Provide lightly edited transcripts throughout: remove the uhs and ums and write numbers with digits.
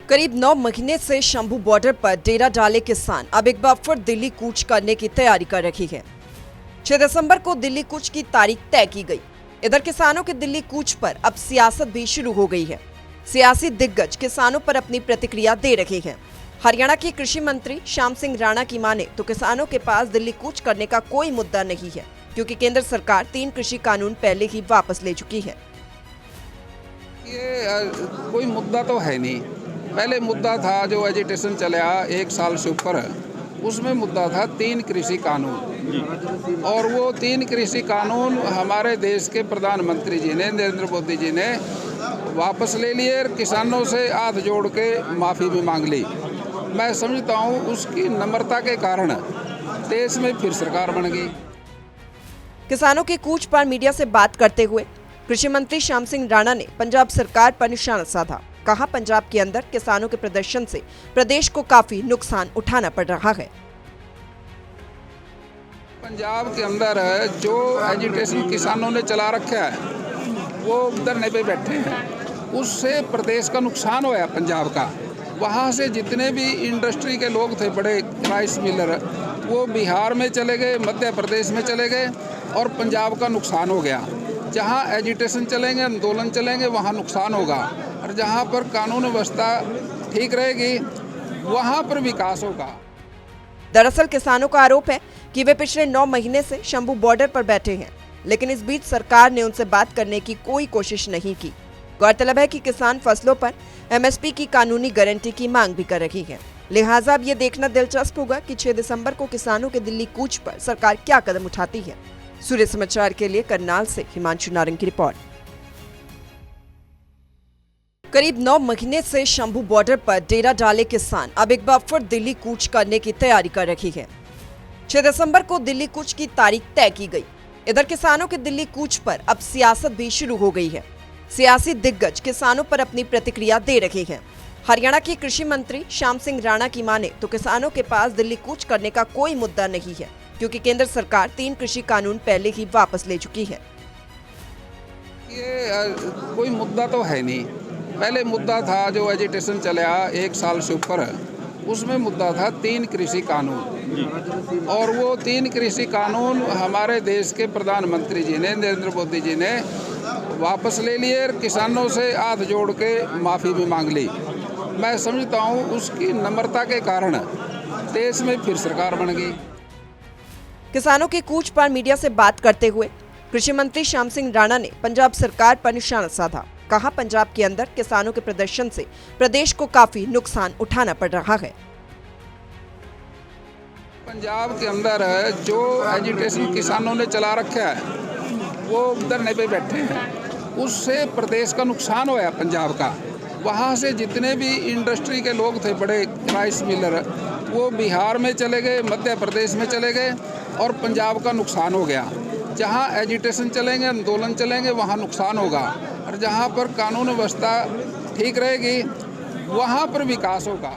करीब 9 महीने से शंभू बॉर्डर पर डेरा डाले किसान अब एक बार फिर दिल्ली कूच करने की तैयारी कर रही है। 6 दिसंबर को दिल्ली कूच की तारीख तय की गई। इधर किसानों के दिल्ली कूच पर अब सियासत भी शुरू हो गई है। सियासी दिग्गज किसानों पर अपनी प्रतिक्रिया दे रहे हैं। हरियाणा के कृषि मंत्री श्याम सिंह राणा की माने तो किसानों के पास दिल्ली कूच करने का कोई मुद्दा नहीं है, क्योंकि केंद्र सरकार 3 कृषि कानून पहले ही वापस ले चुकी है। ये कोई मुद्दा तो है नहीं। पहले मुद्दा था जो एजिटेशन चला 1 साल से ऊपर, उसमें मुद्दा था 3 कृषि कानून, और वो 3 कृषि कानून हमारे देश के प्रधानमंत्री जी ने, नरेंद्र मोदी जी ने वापस ले लिए और किसानों से हाथ जोड़ के माफ़ी भी मांग ली। मैं समझता हूँ उसकी नम्रता के कारण देश में फिर सरकार बन गई। किसानों के कूच पर मीडिया से बात करते हुए कृषि मंत्री श्याम सिंह राणा ने पंजाब सरकार पर निशाना साधा। कहा, पंजाब के अंदर किसानों के प्रदर्शन से प्रदेश को काफी नुकसान उठाना पड़ रहा है। पंजाब के अंदर जो एजिटेशन किसानों ने चला रखा है वो धरने पे बैठे हैं, उससे प्रदेश का नुकसान होया। पंजाब का वहाँ से जितने भी इंडस्ट्री के लोग थे, बड़े राइस मिलर, वो बिहार में चले गए, मध्य प्रदेश में चले गए और पंजाब का नुकसान हो गया। जहाँ एजिटेशन चलेंगे, आंदोलन चलेंगे, वहाँ नुकसान होगा, और जहाँ पर कानून व्यवस्था ठीक रहेगी वहाँ पर विकास होगा। दरअसल किसानों का आरोप है कि वे पिछले 9 महीने से शंभू बॉर्डर पर बैठे हैं, लेकिन इस बीच सरकार ने उनसे बात करने की कोई कोशिश नहीं की। गौरतलब है कि किसान फसलों पर एमएसपी की कानूनी गारंटी की मांग भी कर रही है। लिहाजा अब ये देखना दिलचस्प होगा कि 6 दिसंबर को किसानों के दिल्ली कूच पर सरकार क्या कदम उठाती है। सूर्य समाचार के लिए करनाल से हिमांशु नारंग की रिपोर्ट। करीब 9 महीने से शंभू बॉर्डर पर डेरा डाले किसान अब एक बार फिर दिल्ली कूच करने की तैयारी कर रही है। 6 दिसंबर को दिल्ली कूच की तारीख तय की गई। इधर किसानों के दिल्ली कूच पर अब सियासत भी शुरू हो गई है। सियासी दिग्गज किसानों पर अपनी प्रतिक्रिया दे रहे हैं। हरियाणा के कृषि मंत्री श्याम सिंह राणा की माने तो किसानों के पास दिल्ली कूच करने का कोई मुद्दा नहीं है, क्योंकि केंद्र सरकार 3 कृषि कानून पहले ही वापस ले चुकी है। ये कोई मुद्दा तो है नहीं। पहले मुद्दा था जो एजिटेशन चला 1 साल से ऊपर, उसमें मुद्दा था 3 कृषि कानून, और वो 3 कृषि कानून हमारे देश के प्रधानमंत्री जी ने, नरेंद्र मोदी जी ने वापस ले लिए और किसानों से हाथ जोड़ के माफ़ी भी मांग ली। मैं समझता हूँ उसकी नम्रता के कारण देश में फिर सरकार बन गई। किसानों के कूच पर मीडिया से बात करते हुए कृषि मंत्री श्याम सिंह राणा ने पंजाब सरकार पर निशाना साधा। कहा, पंजाब के अंदर किसानों के प्रदर्शन से प्रदेश को काफी नुकसान उठाना पड़ रहा है। पंजाब के अंदर जो एजिटेशन किसानों ने चला रखा है वो धरने पे बैठे हैं, उससे प्रदेश का नुकसान होया। पंजाब का वहाँ से जितने भी इंडस्ट्री के लोग थे, बड़े राइस मिलर, वो बिहार में चले गए, मध्य प्रदेश में चले गए और पंजाब का नुकसान हो गया। जहाँ एजिटेशन चलेंगे, आंदोलन चलेंगे, वहाँ नुकसान होगा, और जहाँ पर कानून व्यवस्था ठीक रहेगी वहाँ पर विकास होगा।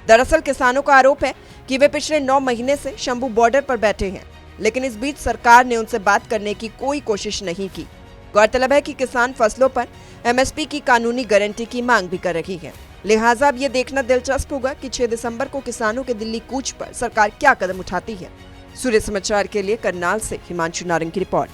दरअसल किसानों का आरोप है कि वे पिछले 9 महीने से शंभू बॉर्डर पर बैठे हैं, लेकिन इस बीच सरकार ने उनसे बात करने की कोई कोशिश नहीं की। गौरतलब है कि किसान फसलों पर एमएसपी की कानूनी गारंटी की मांग भी कर रही है। लिहाजा अब ये देखना दिलचस्प होगा कि 6 दिसंबर को किसानों के दिल्ली कूच पर सरकार क्या कदम उठाती है। सूर्य समाचार के लिए करनाल से हिमांशु नारंग की रिपोर्ट।